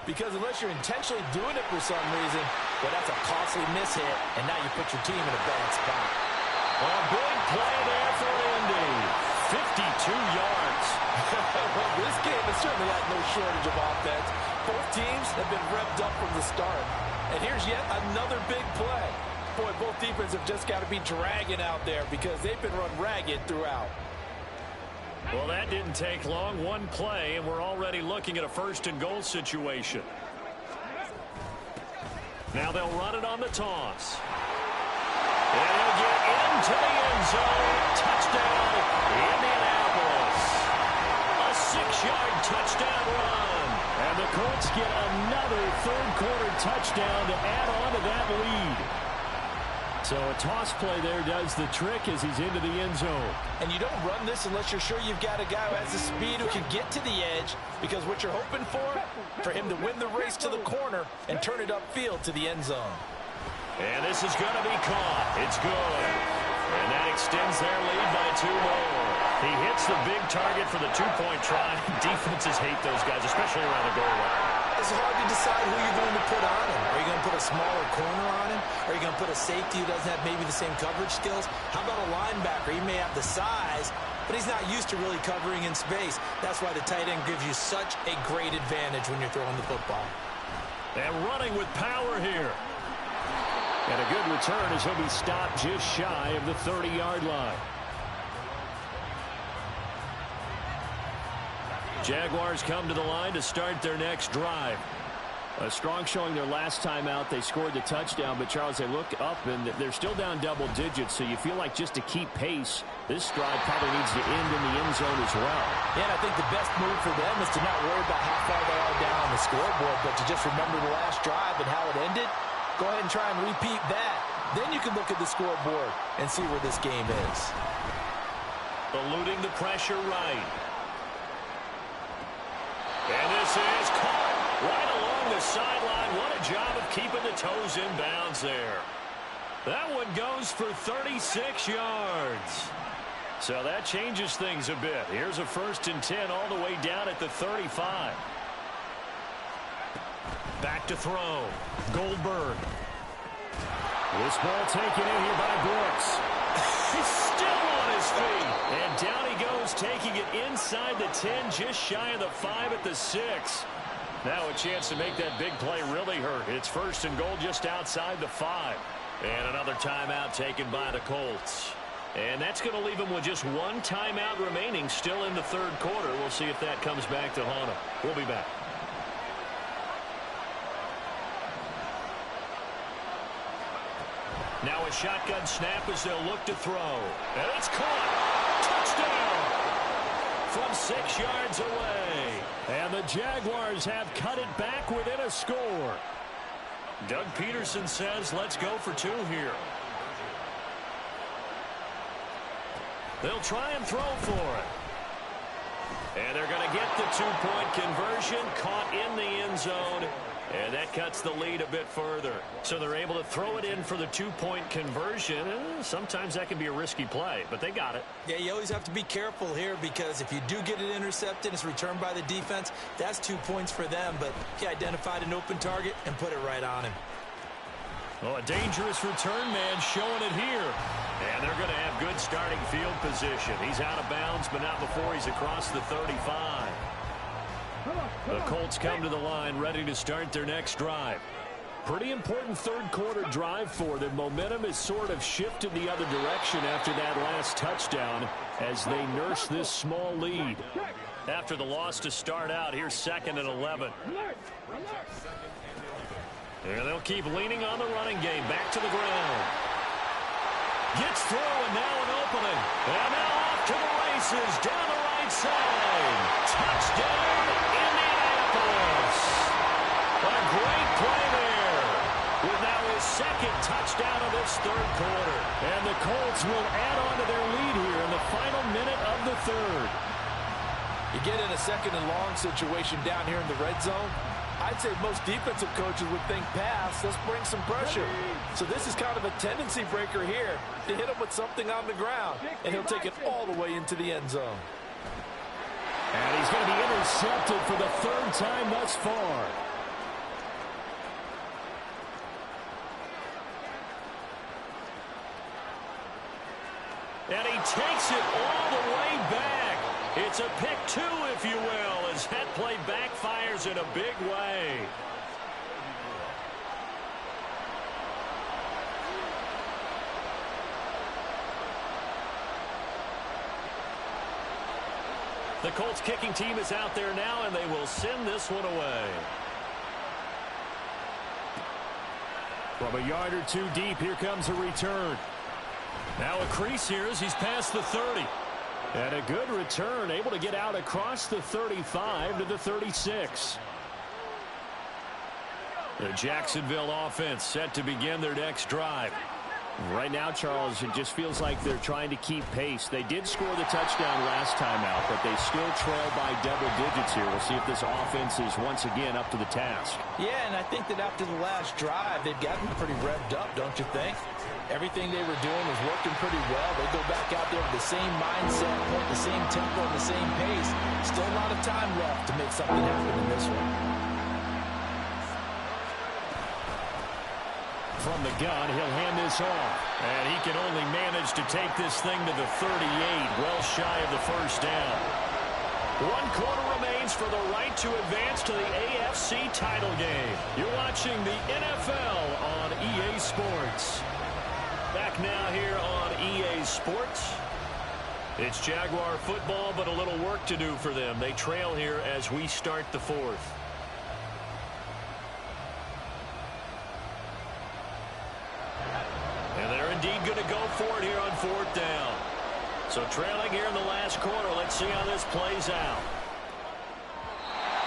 Because unless you're intentionally doing it for some reason, well, that's a costly mishit, and now you put your team in a bad spot. A big play there for Indy. 52 yards. Well, this game has certainly had no shortage of offense. Both teams have been revved up from the start. And here's yet another big play. Boy, both defenses have just got to be dragging out there because they've been run ragged throughout. Well, that didn't take long. 1 play, and we're already looking at a 1st and goal situation. Now they'll run it on the toss. And he'll get into the end zone. get another third-quarter touchdown to add on to that lead. So a toss play there does the trick as he's into the end zone. And you don't run this unless you're sure you've got a guy who has the speed who can get to the edge, because what you're hoping for him to win the race to the corner and turn it upfield to the end zone. And this is going to be caught. It's good. And that extends their lead by 2 more. He hits the big target for the 2-point try. Defenses hate those guys, especially around the goal line. It's hard to decide who you're going to put on him. Are you going to put a smaller corner on him? Are you going to put a safety who doesn't have maybe the same coverage skills? How about a linebacker? He may have the size, but he's not used to really covering in space. That's why the tight end gives you such a great advantage when you're throwing the football. And running with power here. And a good return as he'll be stopped just shy of the 30-yard line. Jaguars come to the line to start their next drive. A strong showing their last time out. They scored the touchdown, but Charles, they look up and they're still down double digits, so you feel like just to keep pace, this drive probably needs to end in the end zone as well. Yeah, and I think the best move for them is to not worry about how far they are down on the scoreboard, but to just remember the last drive and how it ended. Go ahead and try and repeat that. Then you can look at the scoreboard and see where this game is. Eluding the pressure right. And this is caught right along the sideline. What a job of keeping the toes in bounds there. That one goes for 36 yards. So that changes things a bit. Here's a 1st and 10 all the way down at the 35. Back to throw. Goldberg. This ball taken in here by Brooks. He's still on his feet. And down he goes, taking it inside the 10, just shy of the 5 at the 6. Now a chance to make that big play really hurt. It's 1st and goal just outside the 5. And another timeout taken by the Colts. And that's going to leave them with just 1 timeout remaining still in the 3rd quarter. We'll see if that comes back to haunt them. We'll be back. Now a shotgun snap as they'll look to throw. And it's caught. Touchdown from 6 yards away. And the Jaguars have cut it back within a score. Doug Peterson says, let's go for 2 here. They'll try and throw for it. And they're going to get the 2-point conversion, caught in the end zone. And that cuts the lead a bit further. So they're able to throw it in for the 2-point conversion. Sometimes that can be a risky play, but they got it. Yeah, you always have to be careful here, because if you do get it intercepted, it's returned by the defense. That's 2 points for them, but he identified an open target and put it right on him. Well, a dangerous return man showing it here. And they're going to have good starting field position. He's out of bounds, but not before he's across the 35. The Colts come to the line ready to start their next drive. Pretty important 3rd quarter drive for them. Momentum has sort of shifted the other direction after that last touchdown as they nurse this small lead. After the loss to start out, here's 2nd and 11. And they'll keep leaning on the running game. Back to the ground. Gets through, and now an opening. And now off to the races down the right side. Touchdown, Indianapolis. A great play there. With now his 2nd touchdown of this 3rd quarter. And the Colts will add on to their lead here in the final minute of the 3rd. You get in a 2nd and long situation down here in the red zone. I'd say most defensive coaches would think pass. Let's bring some pressure. So this is kind of a tendency breaker here to hit him with something on the ground. And he'll take it all the way into the end zone. And he's going to be intercepted for the 3rd time thus far. And he takes it all the way back. It's a pick 2, if you will, as that play backfires in a big way. The Colts kicking team is out there now, and they will send this one away. From a yard or 2 deep, here comes a return. Now a crease here as he's past the 30. And a good return, able to get out across the 35 to the 36. The Jacksonville offense set to begin their next drive. Right now, Charles, it just feels like they're trying to keep pace. They did score the touchdown last time out, but they still trail by double digits here. We'll see if this offense is once again up to the task. Yeah, and I think that after the last drive, they've gotten pretty revved up, don't you think? Everything they were doing was working pretty well. They go back out there with the same mindset, the same tempo, and the same pace. Still a lot of time left to make something happen in this one. From the gun, he'll hand this off. And he can only manage to take this thing to the 38, well shy of the first down. 1 quarter remains for the right to advance to the AFC title game. You're watching the NFL on EA Sports. Back now here on EA Sports. It's Jaguar football, but a little work to do for them. They trail here as we start the fourth. And they're indeed going to go for it here on fourth down. So trailing here in the last quarter. Let's see how this plays out.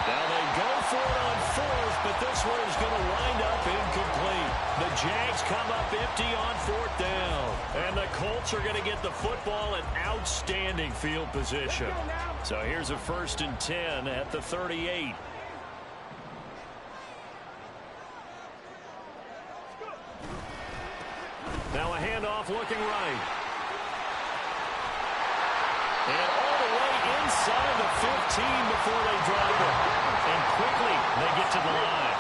Now they go for it on fourth, but this one is going to wind up incomplete. The Jags come up empty on fourth down. And the Colts are going to get the football in outstanding field position. So here's a 1st and 10 at the 38. Now a handoff looking right. And all the way inside the 15 before they drive it. And quickly they get to the line.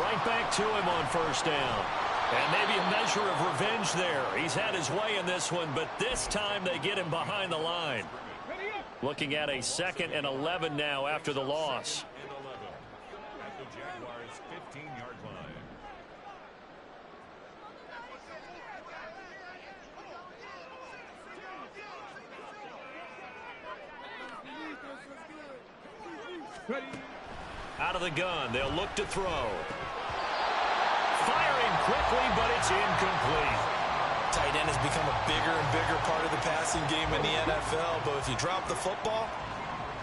Right back to him on first down. And maybe a measure of revenge there. He's had his way in this one, but this time they get him behind the line. Looking at a 2nd and 11 now after the loss. Out of the gun, they'll look to throw. Firing quickly, but it's incomplete. Tight end has become a bigger and bigger part of the passing game in the NFL, but if you drop the football,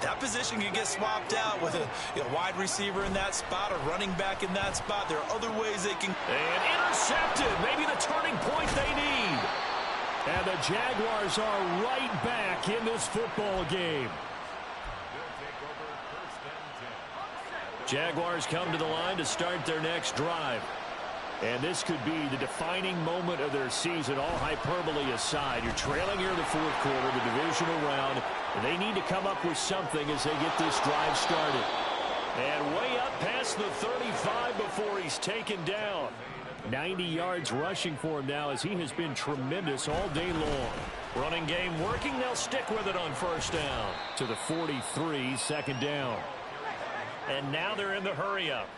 that position can get swapped out with a wide receiver in that spot, a running back in that spot. There are other ways they can... And intercepted, maybe the turning point they need. And the Jaguars are right back in this football game. Jaguars come to the line to start their next drive. And this could be the defining moment of their season, all hyperbole aside. You're trailing here in the fourth quarter, the divisional round, and they need to come up with something as they get this drive started. And way up past the 35 before he's taken down. 90 yards rushing for him now as he has been tremendous all day long. Running game working, they'll stick with it on first down. To the 43, 2nd down. And now they're in the hurry-up.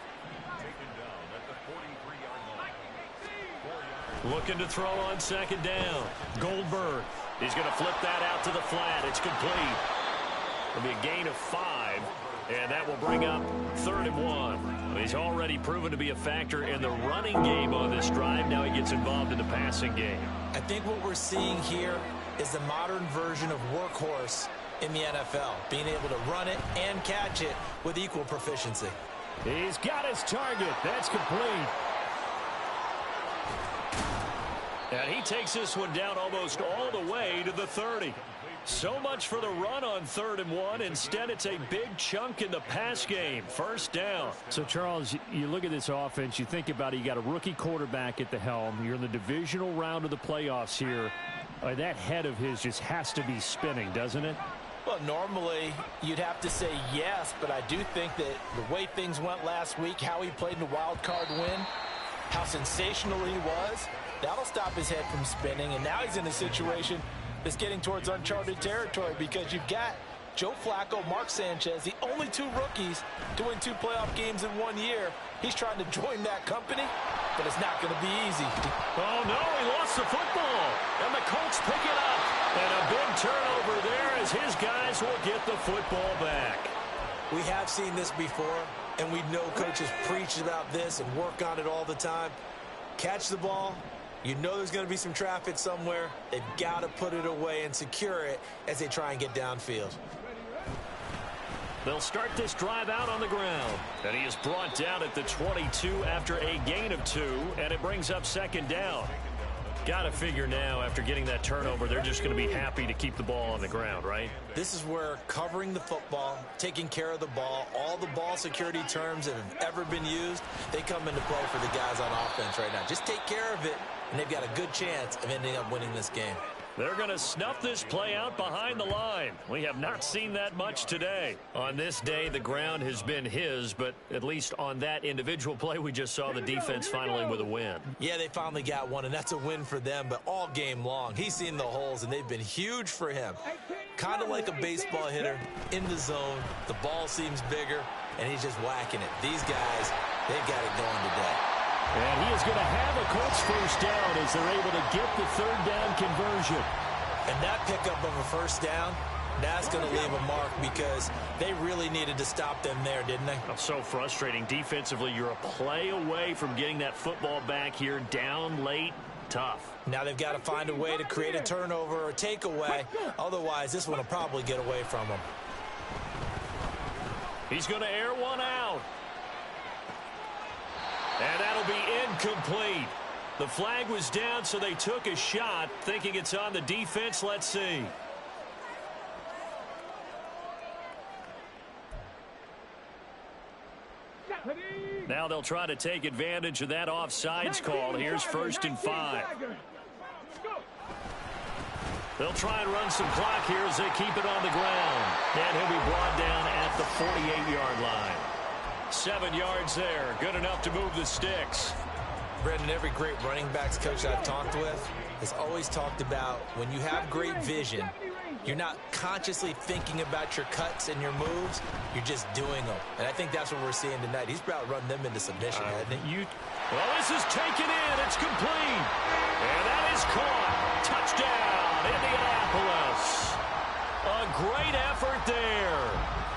Looking to throw on 2nd down. Goldberg. He's going to flip that out to the flat. It's complete. It'll be a gain of 5. And that will bring up 3rd and 1. He's already proven to be a factor in the running game on this drive. Now he gets involved in the passing game. I think what we're seeing here is the modern version of workhorse in the NFL, being able to run it and catch it with equal proficiency. He's got his target. That's complete. And he takes this one down almost all the way to the 30. So much for the run on 3rd and 1. Instead, it's a big chunk in the pass game. First down. So, Charles, you look at this offense, you think about it, you got a rookie quarterback at the helm. You're in the divisional round of the playoffs here. That head of his just has to be spinning, doesn't it? Well, normally you'd have to say yes, but I do think that the way things went last week, how he played in the wild card win, how sensational he was, that'll stop his head from spinning. And now he's in a situation that's getting towards uncharted territory because you've got Joe Flacco, Mark Sanchez, the only 2 rookies to win 2 playoff games in 1 year. He's trying to join that company, but it's not going to be easy. Oh, no, he lost the football. And the Colts pick it up. And a big turnover there as his guys will get the football back. We have seen this before, and we know coaches preach about this and work on it all the time. Catch the ball. You know there's going to be some traffic somewhere. They've got to put it away and secure it as they try and get downfield. They'll start this drive out on the ground. And he is brought down at the 22 after a gain of 2, and it brings up second down. Got to figure now, after getting that turnover, they're just going to be happy to keep the ball on the ground, right? This is where covering the football, taking care of the ball, all the ball security terms that have ever been used, they come into play for the guys on offense right now. Just take care of it, and they've got a good chance of ending up winning this game. They're going to snuff this play out behind the line. We have not seen that much today. On this day, the ground has been his, but at least on that individual play, we just saw the defense finally with a win. Yeah, they finally got one, and that's a win for them, but all game long, he's seen the holes, and they've been huge for him. Kind of like a baseball hitter, in the zone, the ball seems bigger, and he's just whacking it. These guys, they've got it going today. And he is going to have a Colts first down as they're able to get the third down conversion. And that pickup of a first down, that's going to leave a mark because they really needed to stop them there, didn't they? So frustrating. Defensively, you're a play away from getting that football back here down late. Tough. Now they've got to find a way to create a turnover or takeaway. Otherwise, this one will probably get away from them. He's going to air one out. And that'll be incomplete. The flag was down, so they took a shot, thinking it's on the defense. Let's see. Now they'll try to take advantage of that offsides call. Here's 1st and 5. They'll try and run some clock here as they keep it on the ground. And he'll be brought down at the 48-yard line. 7 yards there. Good enough to move the sticks. Brendan, every great running backs coach I've talked with has always talked about when you have great vision, you're not consciously thinking about your cuts and your moves. You're just doing them. And I think that's what we're seeing tonight. He's about to run them into submission, hasn't he? Well, this is taken in. It's complete. And that is caught. Touchdown, Indianapolis. A great effort there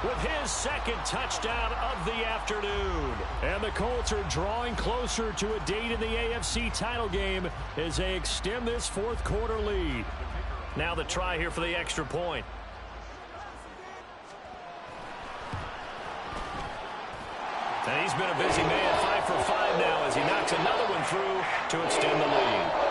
with his second touchdown of the afternoon. And the Colts are drawing closer to a date in the AFC title game as they extend this fourth quarter lead. Now the try here for the extra point. And he's been a busy man, 5 for 5 now as he knocks another one through to extend the lead.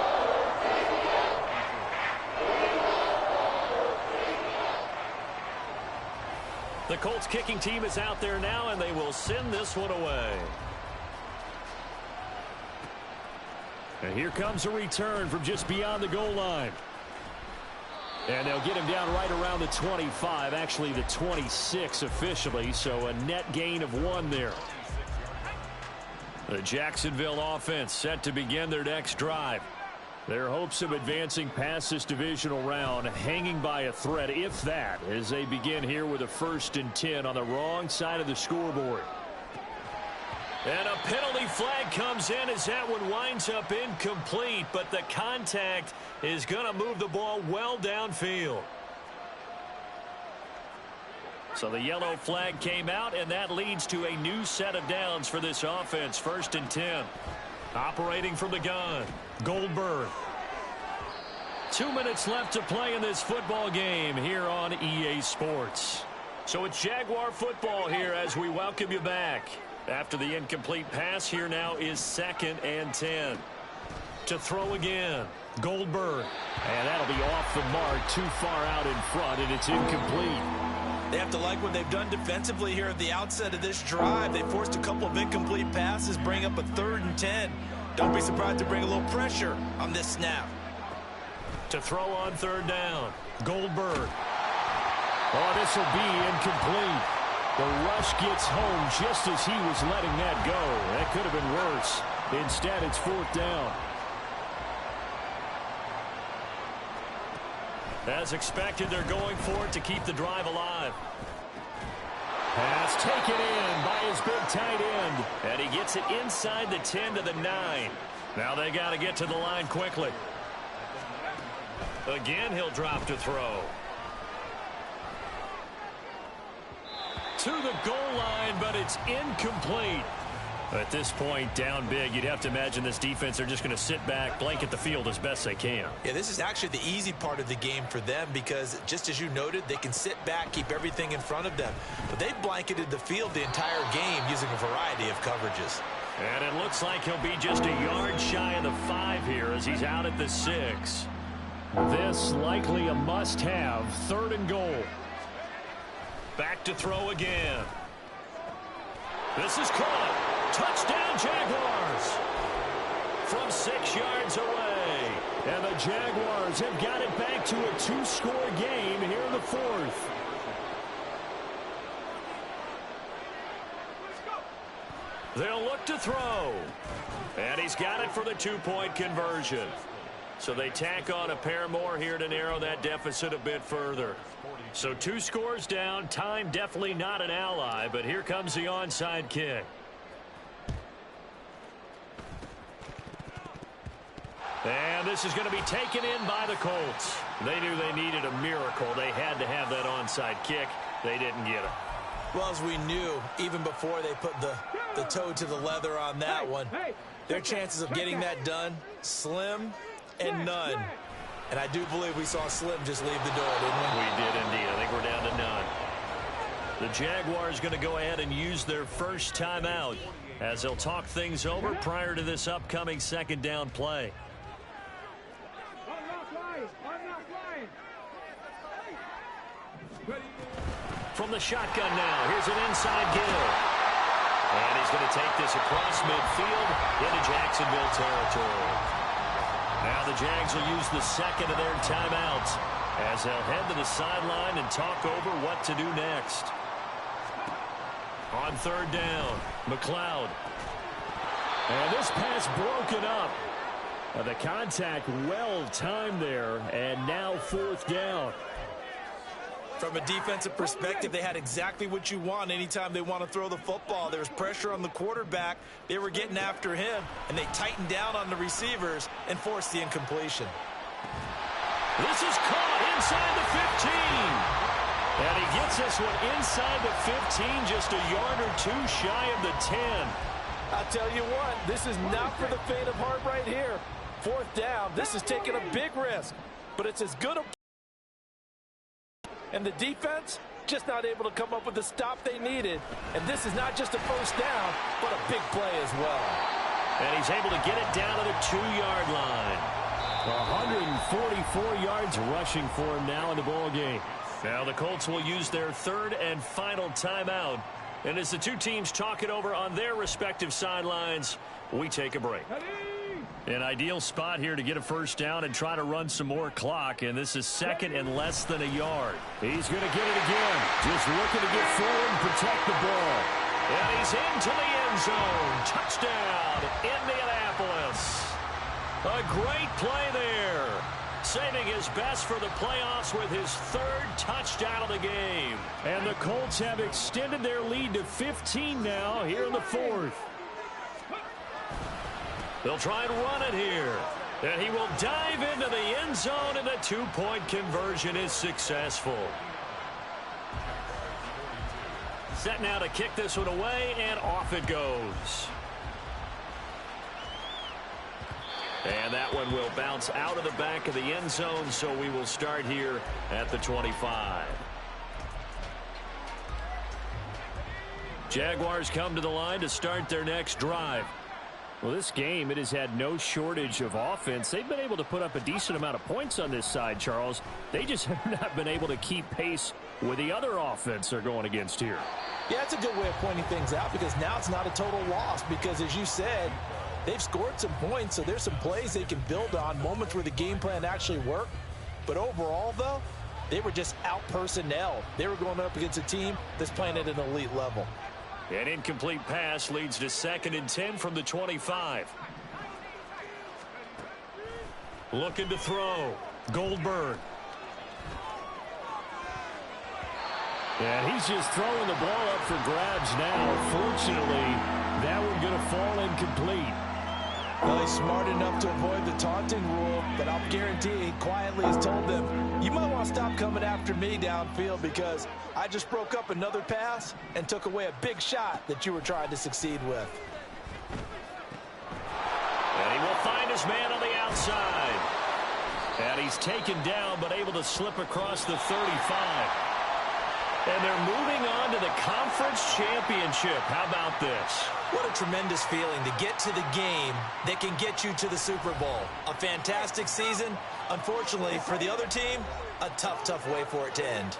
The Colts kicking team is out there now, and they will send this one away. And here comes a return from just beyond the goal line. And they'll get him down right around the 25, actually the 26 officially, so a net gain of 1 there. The Jacksonville offense set to begin their next drive. Their hopes of advancing past this divisional round hanging by a thread, if that, as they begin here with a 1st and 10 on the wrong side of the scoreboard. And a penalty flag comes in as that one winds up incomplete, but the contact is going to move the ball well downfield. So the yellow flag came out, and that leads to a new set of downs for this offense. 1st and 10. Operating from the gun, Goldberg. 2 minutes left to play in this football game here on EA Sports. So it's Jaguar football here as we welcome you back. After the incomplete pass, here now is 2nd and 10. To throw again, Goldberg. And that'll be off the mark, too far out in front, and it's incomplete. They have to like what they've done defensively here at the outset of this drive. They forced a couple of incomplete passes, bring up a 3rd and 10. Don't be surprised to bring a little pressure on this snap. To throw on 3rd down, Goldberg. Oh, this will be incomplete. The rush gets home just as he was letting that go. That could have been worse. Instead, it's 4th down. As expected, they're going for it to keep the drive alive. Pass taken in by his big tight end. And he gets it inside the 10 to the 9. Now they got to get to the line quickly. Again, he'll drop to throw. To the goal line, but it's incomplete. At this point, down big, you'd have to imagine this defense are just going to sit back, blanket the field as best they can. Yeah, this is actually the easy part of the game for them because, just as you noted, they can sit back, keep everything in front of them. But they've blanketed the field the entire game using a variety of coverages. And it looks like he'll be just a yard shy of the 5 here as he's out at the 6. This likely a must-have, 3rd and goal. Back to throw again. This is caught. Touchdown, Jaguars. From 6 yards away. And the Jaguars have got it back to a 2-score game here in the 4th. They'll look to throw. And he's got it for the 2-point conversion. So they tack on a pair more here to narrow that deficit a bit further. So 2 scores down. Time definitely not an ally, but here comes the onside kick. And this is going to be taken in by the Colts. They knew they needed a miracle. They had to have that onside kick. They didn't get it. Well, as we knew, even before they put the toe to the leather on that one, their chances of getting that done, slim and none. And I do believe we saw Slim just leave the door, didn't we? We did indeed. I think we're down to none. The Jaguars going to go ahead and use their first timeout as they'll talk things over prior to this upcoming 2nd down play. From the shotgun now, here's an inside Gill. And he's going to take this across midfield into Jacksonville territory. Now the Jags will use the 2nd of their timeouts as they'll head to the sideline and talk over what to do next. On 3rd down, McLeod. And this pass broken up. The contact well timed there, and now 4th down. From a defensive perspective, they had exactly what you want anytime they want to throw the football. There was pressure on the quarterback. They were getting after him, and they tightened down on the receivers and forced the incompletion. This is caught inside the 15. And he gets this one inside the 15, just a yard or 2 shy of the 10. I'll tell you what, this is not for the faint of heart right here. 4th down, this is taking a big risk, but it's as good a... And the defense just not able to come up with the stop they needed. And this is not just a 1st down, but a big play as well. And he's able to get it down to the 2-yard line. 144 yards rushing for him now in the ball game. Now the Colts will use their 3rd and final timeout. And as the 2 teams talk it over on their respective sidelines, we take a break. An ideal spot here to get a 1st down and try to run some more clock, and this is 2nd and less than a yard. He's going to get it again. Just looking to get forward and protect the ball. And he's into the end zone. Touchdown, Indianapolis. A great play there. Saving his best for the playoffs with his 3rd touchdown of the game. And the Colts have extended their lead to 15 now here in the 4th. They'll try and run it here. And he will dive into the end zone, and the 2-point conversion is successful. Set now to kick this one away, and off it goes. And that one will bounce out of the back of the end zone, so we will start here at the 25. Jaguars come to the line to start their next drive. Well, this game, it has had no shortage of offense. They've been able to put up a decent amount of points on this side, Charles. They just have not been able to keep pace with the other offense they're going against here. Yeah, that's a good way of pointing things out because now it's not a total loss because, as you said, they've scored some points, so there's some plays they can build on, moments where the game plan actually worked. But overall, though, they were just out-personnel. They were going up against a team that's playing at an elite level. An incomplete pass leads to 2nd and 10 from the 25. Looking to throw. Goldberg. And he's just throwing the ball up for grabs now. Fortunately, that one going to fall incomplete. Well, he's smart enough to avoid the taunting rule, but I'll guarantee he quietly has told them, you might want to stop coming after me downfield because I just broke up another pass and took away a big shot that you were trying to succeed with. And he will find his man on the outside. And he's taken down, but able to slip across the 35. And they're moving on to the conference championship. How about this? What a tremendous feeling to get to the game that can get you to the Super Bowl. A fantastic season. Unfortunately, for the other team, a tough, tough way for it to end.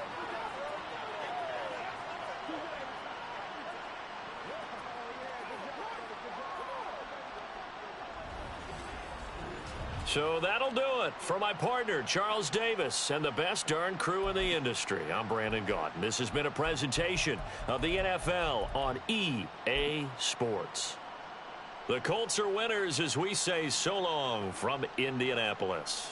So that'll do it for my partner, Charles Davis, and the best darn crew in the industry. I'm Brandon Gaudin. This has been a presentation of the NFL on EA Sports. The Colts are winners as we say so long from Indianapolis.